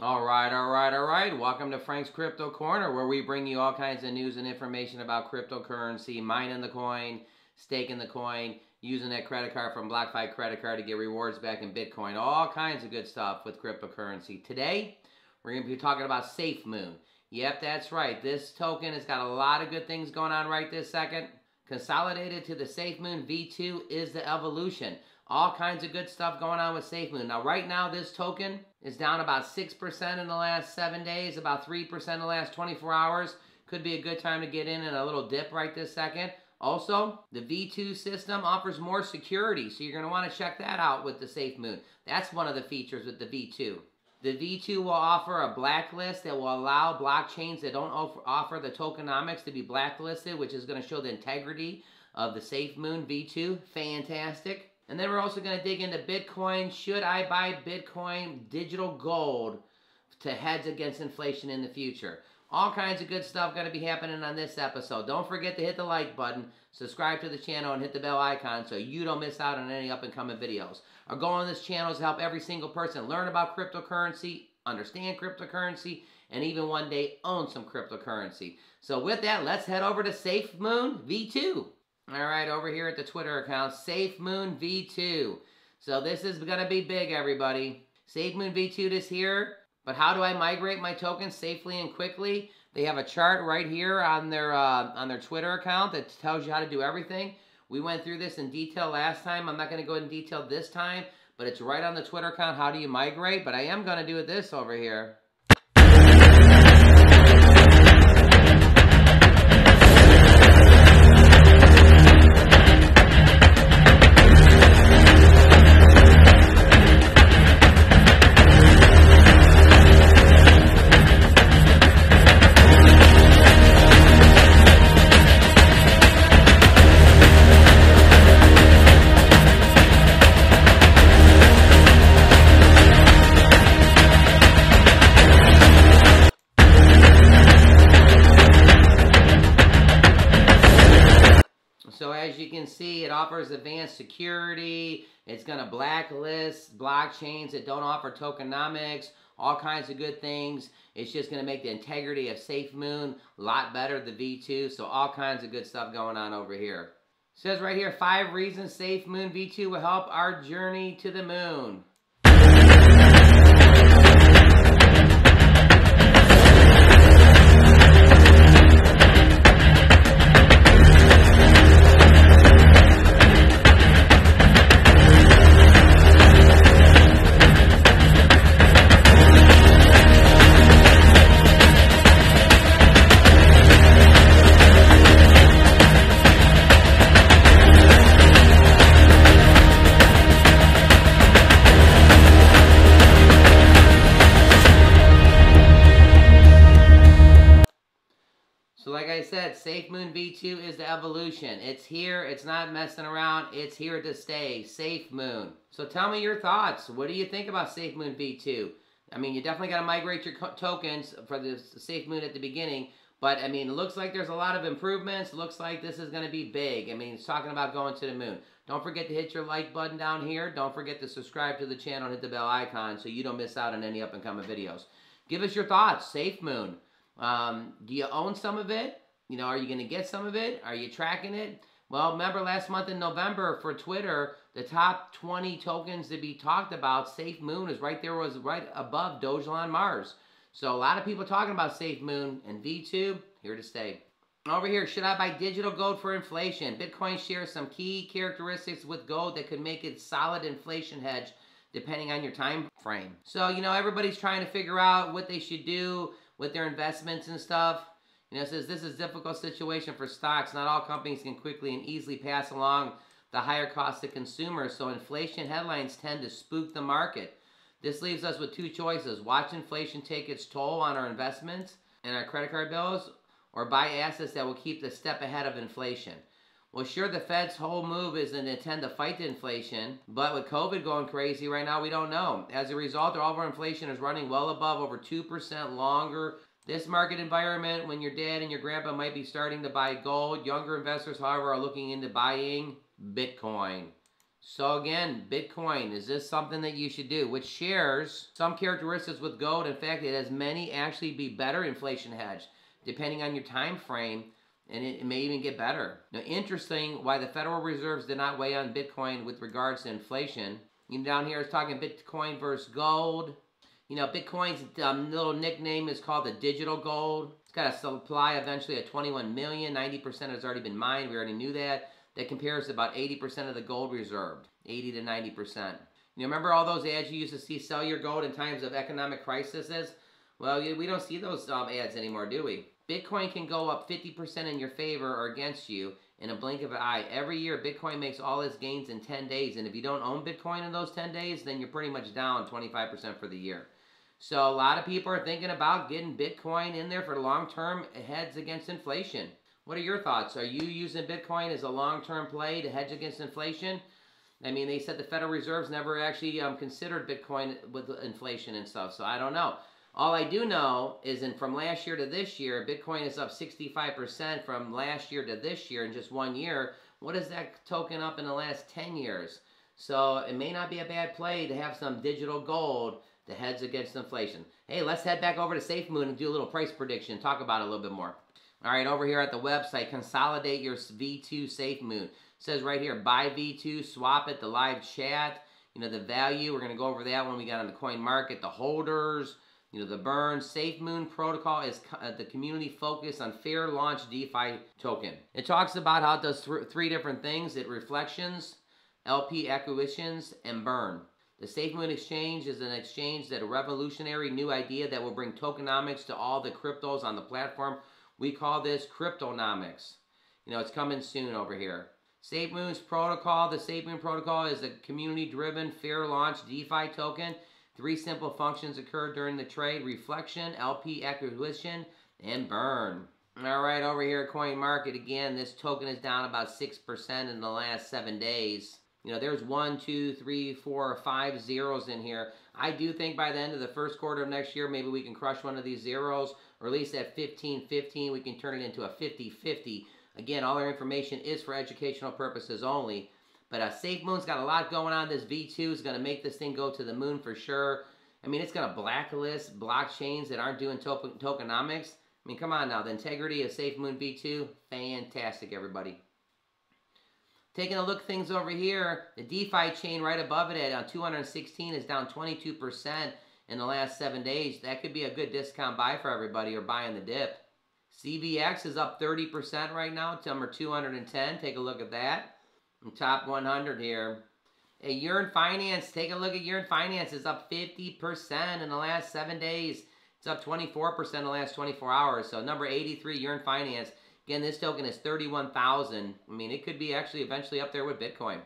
All right. Welcome to Frank's Crypto Corner, where we bring you all kinds of news and information about cryptocurrency, mining the coin, staking the coin, using that credit card from BlockFi credit card to get rewards back in Bitcoin, all kinds of good stuff with cryptocurrency. Today, we're going to be talking about Safemoon. Yep, that's right. This token has got a lot of good things going on right this second. Consolidated to the Safemoon V2 is the evolution. All kinds of good stuff going on with Safemoon. Now, right now, this token is down about 6% in the last 7 days, about 3% in the last 24 hours. Could be a good time to get in a little dip right this second. Also, the V2 system offers more security, so you're going to want to check that out with the Safemoon. That's one of the features with the V2. The V2 will offer a blacklist that will allow blockchains that don't offer the tokenomics to be blacklisted, which is going to show the integrity of the Safemoon V2. Fantastic. And then we're also going to dig into Bitcoin. Should I buy Bitcoin digital gold to hedge against inflation in the future? All kinds of good stuff going to be happening on this episode. Don't forget to hit the like button, subscribe to the channel, and hit the bell icon so you don't miss out on any up-and-coming videos. Our goal on this channel is to help every single person learn about cryptocurrency, understand cryptocurrency, and even one day own some cryptocurrency. So with that, let's head over to Safemoon V2. All right, over here at the Twitter account, Safemoon V2. So this is going to be big, everybody. Safemoon V2 is here, but how do I migrate my tokens safely and quickly? They have a chart right here on their Twitter account that tells you how to do everything. We went through this in detail last time. I'm not going to go in detail this time, but it's right on the Twitter account. How do you migrate? But I am going to do it this over here. So as you can see, it offers advanced security. It's going to blacklist blockchains that don't offer tokenomics, all kinds of good things. It's just going to make the integrity of Safemoon a lot better, the V2. So all kinds of good stuff going on over here. It says right here, 5 reasons Safemoon V2 will help our journey to the moon. So like I said, Safemoon V2 is the evolution. It's here. It's not messing around. It's here to stay. Safemoon. So tell me your thoughts. What do you think about Safemoon V2? I mean, you definitely got to migrate your tokens for the Safemoon at the beginning. But, I mean, it looks like there's a lot of improvements. It looks like this is going to be big. I mean, it's talking about going to the moon. Don't forget to hit your like button down here. Don't forget to subscribe to the channel and hit the bell icon so you don't miss out on any up-and-coming videos. Give us your thoughts. Safemoon. Do you own some of it? You know, are you going to get some of it? Are you tracking it? Well, remember last month in November for Twitter, the top 20 tokens to be talked about, Safemoon is right there, was right above Dogecoin Mars. So a lot of people talking about Safemoon, and V2, here to stay. Over here, should I buy digital gold for inflation? Bitcoin shares some key characteristics with gold that could make it solid inflation hedge depending on your time frame. So, you know, everybody's trying to figure out what they should do with their investments and stuff. You know, it says this is a difficult situation for stocks. Not all companies can quickly and easily pass along the higher cost to consumers, so inflation headlines tend to spook the market. This leaves us with two choices: watch inflation take its toll on our investments and our credit card bills, or buy assets that will keep the step ahead of inflation. Well, sure, the Fed's whole move is an attempt to fight the inflation, but with COVID going crazy right now, we don't know. As a result, our overall inflation is running well above over 2% longer. This market environment, when your dad and your grandpa might be starting to buy gold, younger investors, however, are looking into buying Bitcoin. So again, Bitcoin, is this something that you should do? Which shares some characteristics with gold. In fact, it has many actually be better inflation hedge, depending on your time frame, and it may even get better. Now, interesting why the Federal Reserves did not weigh on Bitcoin with regards to inflation. You know, down here it's talking Bitcoin versus gold. You know, Bitcoin's little nickname is called the digital gold. It's got a supply eventually of 21 million. 90% has already been mined. We already knew that. That compares to about 80% of the gold reserved, 80 to 90%. You remember all those ads you used to see, sell your gold in times of economic crises? Well, we don't see those ads anymore, do we? Bitcoin can go up 50% in your favor or against you in a blink of an eye. Every year, Bitcoin makes all its gains in 10 days. And if you don't own Bitcoin in those 10 days, then you're pretty much down 25% for the year. So a lot of people are thinking about getting Bitcoin in there for long-term hedge against inflation. What are your thoughts? Are you using Bitcoin as a long-term play to hedge against inflation? I mean, they said the Federal Reserve's never actually considered Bitcoin with inflation and stuff, so I don't know. All I do know is from last year to this year, Bitcoin is up 65% from last year to this year in just 1 year. What is that token up in the last 10 years? So it may not be a bad play to have some digital gold to hedge against inflation. Hey, let's head back over to Safemoon and do a little price prediction, talk about it a little bit more. All right, over here at the website, consolidate your V2 Safemoon. It says right here, buy V2, swap it, the live chat, you know, the value. We're going to go over that when we got on the coin market, the holders, you know, the burn. Safemoon protocol is the community focus on fair launch DeFi token. It talks about how it does three different things. It reflections, LP acquisitions, and burn. The Safemoon exchange is an exchange that a revolutionary new idea that will bring tokenomics to all the cryptos on the platform. We call this cryptonomics. You know, it's coming soon over here. Safemoon's protocol. The Safemoon protocol is a community-driven, fair launch DeFi token. 3 simple functions occur during the trade: reflection, LP acquisition, and burn. All right, over here at Coin Market, again, this token is down about 6% in the last 7 days. You know, there's 1, 2, 3, 4, 5 zeros in here. I do think by the end of the first quarter of next year, maybe we can crush one of these zeros, or at least at 15-15, we can turn it into a 50-50. Again, all our information is for educational purposes only. But Safemoon's got a lot going on. This V2 is going to make this thing go to the moon for sure. I mean, it's going to blacklist blockchains that aren't doing tokenomics. I mean, come on now. The integrity of Safemoon V2, fantastic, everybody. Taking a look at things over here, the DeFi chain right above it at 216 is down 22% in the last 7 days. That could be a good discount buy for everybody, or buying the dip. CVX is up 30% right now, to number 210. Take a look at that. Top 100 here. Hey, Yearn Finance, take a look at Yearn Finance. It's up 50% in the last 7 days. It's up 24% in the last 24 hours. So number 83, Yearn Finance. Again, this token is 31,000. I mean, it could be actually eventually up there with Bitcoin.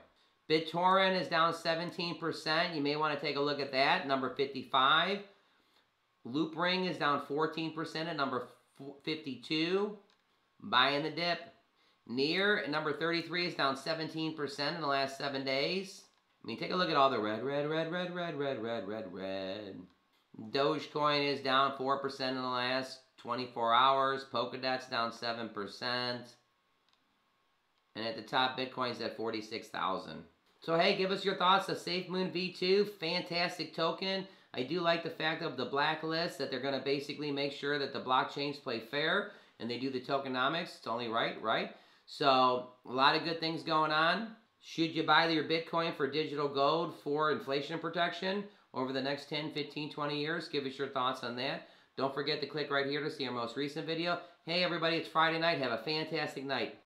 BitTorrent is down 17%. You may want to take a look at that. Number 55. Loopring is down 14% at number 52. Buying the dip. Near at number 33 is down 17% in the last 7 days. I mean, take a look at all the red. Dogecoin is down 4% in the last 24 hours. Polkadot's down 7%. And at the top, Bitcoin's at 46,000. So hey, give us your thoughts. The Safemoon V2, fantastic token. I do like the fact of the blacklist, that they're going to basically make sure that the blockchains play fair and they do the tokenomics. It's only right? So a lot of good things going on. Should you buy your Bitcoin for digital gold for inflation protection over the next 10, 15, 20 years? Give us your thoughts on that. Don't forget to click right here to see our most recent video. Hey everybody, it's Friday night. Have a fantastic night.